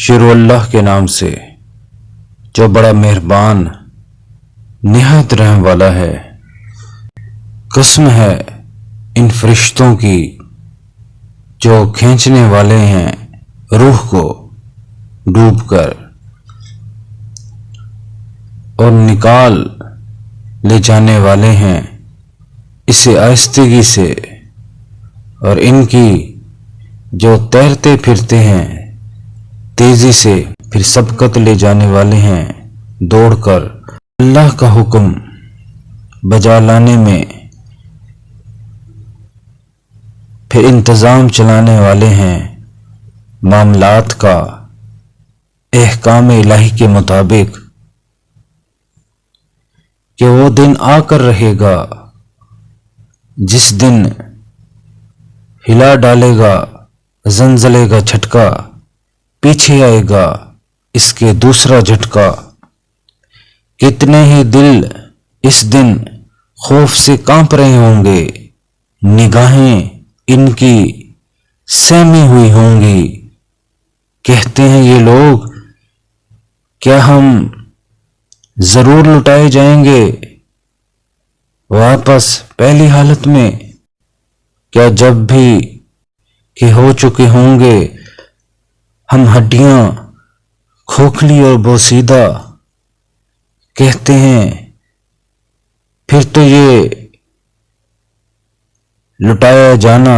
شروع اللہ کے نام سے جو بڑا مہربان نہایت رحم والا ہے۔ قسم ہے ان فرشتوں کی جو کھینچنے والے ہیں روح کو ڈوب کر اور نکال لے جانے والے ہیں اسے آہستگی سے، اور ان کی جو تیرتے پھرتے ہیں تیزی سے، پھر سبقت لے جانے والے ہیں دوڑ کر اللہ کا حکم بجا لانے میں، پھر انتظام چلانے والے ہیں معاملات کا احکام الہی کے مطابق، کہ وہ دن آ کر رہے گا جس دن ہلا ڈالے گا زلزلے کا جھٹکا، پیچھے آئے گا اس کے دوسرا جھٹکا۔ کتنے ہی دل اس دن خوف سے کانپ رہے ہوں گے، نگاہیں ان کی سہمی ہوئی ہوں گی۔ کہتے ہیں یہ لوگ کیا ہم ضرور لٹائے جائیں گے واپس پہلی حالت میں؟ کیا جب بھی کہ ہو چکے ہوں گے ہم ہڈیاں کھوکھلی اور بوسیدہ؟ کہتے ہیں پھر تو یہ لٹایا جانا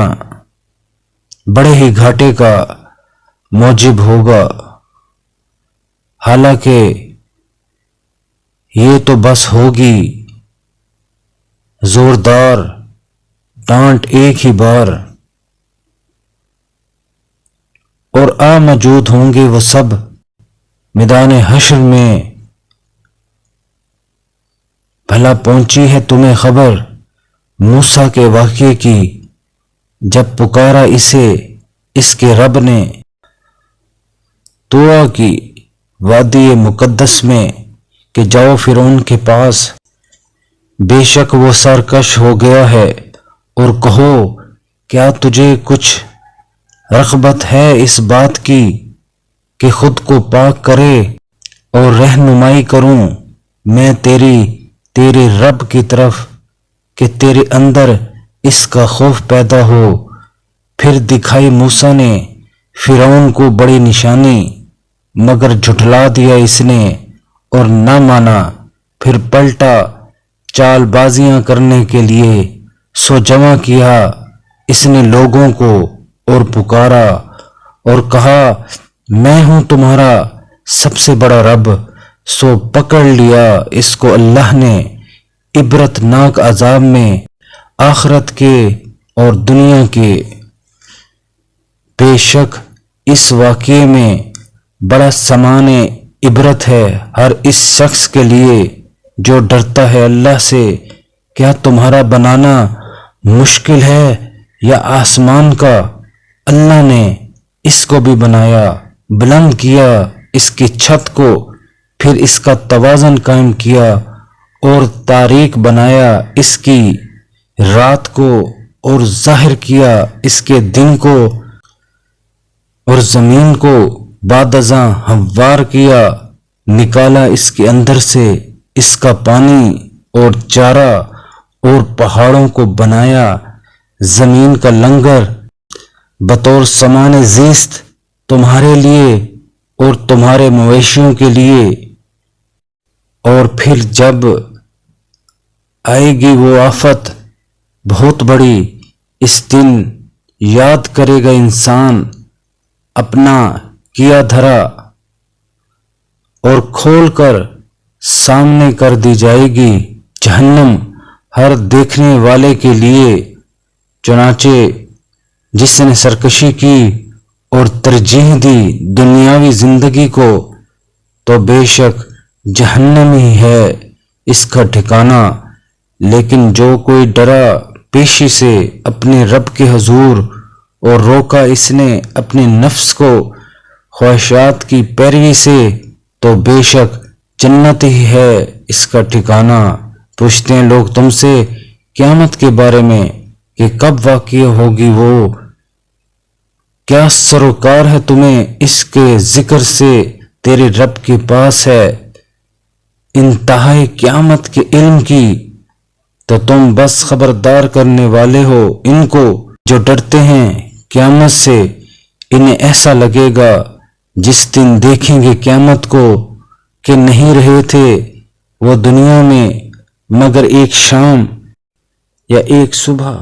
بڑے ہی گھاٹے کا موجب ہوگا، حالانکہ یہ تو بس ہوگی زوردار ڈانٹ ایک ہی بار، اور موجود ہوں گے وہ سب میدان حشر میں۔ بھلا پہنچی ہے تمہیں خبر موسیٰ کے واقعے کی، جب پکارا اسے اس کے رب نے طویٰ کی وادی مقدس میں کہ جاؤ فرعون کے پاس، بے شک وہ سرکش ہو گیا ہے، اور کہو کیا تجھے کچھ رغبت ہے اس بات کی کہ خود کو پاک کرے اور رہنمائی کروں میں تیرے رب کی طرف، کہ تیرے اندر اس کا خوف پیدا ہو۔ پھر دکھائی موسیٰ نے فرعون کو بڑی نشانی، مگر جھٹلا دیا اس نے اور نہ مانا۔ پھر پلٹا چال بازیاں کرنے کے لیے، سو جمع کیا اس نے لوگوں کو اور پکارا اور کہا میں ہوں تمہارا سب سے بڑا رب۔ سو پکڑ لیا اس کو اللہ نے عبرت ناک عذاب میں، آخرت کے اور دنیا کے۔ بے شک اس واقعے میں بڑا سامان عبرت ہے ہر اس شخص کے لیے جو ڈرتا ہے اللہ سے۔ کیا تمہارا بنانا مشکل ہے یا آسمان کا؟ اللہ نے اس کو بھی بنایا، بلند کیا اس کی چھت کو، پھر اس کا توازن قائم کیا، اور تاریک بنایا اس کی رات کو، اور ظاہر کیا اس کے دن کو، اور زمین کو بعد ازاں ہموار کیا، نکالا اس کے اندر سے اس کا پانی اور چارہ، اور پہاڑوں کو بنایا زمین کا لنگر بطور سامان زیست تمہارے لیے اور تمہارے مویشیوں کے لیے۔ اور پھر جب آئے گی وہ آفت بہت بڑی، اس دن یاد کرے گا انسان اپنا کیا دھرا، اور کھول کر سامنے کر دی جائے گی جہنم ہر دیکھنے والے کے لیے۔ چنانچہ جس نے سرکشی کی اور ترجیح دی دنیاوی زندگی کو، تو بے شک جہنم ہی ہے اس کا ٹھکانہ۔ لیکن جو کوئی ڈرا پیشی سے اپنے رب کے حضور، اور روکا اس نے اپنے نفس کو خواہشات کی پیروی سے، تو بے شک جنت ہی ہے اس کا ٹھکانہ۔ پوچھتے ہیں لوگ تم سے قیامت کے بارے میں کہ کب واقع ہوگی وہ، کیا سروکار ہے تمہیں اس کے ذکر سے تیرے رب کے پاس ہے انتہائی قیامت کے علم کی، تو تم بس خبردار کرنے والے ہو ان کو جو ڈرتے ہیں قیامت سے۔ انہیں ایسا لگے گا جس دن دیکھیں گے قیامت کو کہ نہیں رہے تھے وہ دنیا میں مگر ایک شام یا ایک صبح۔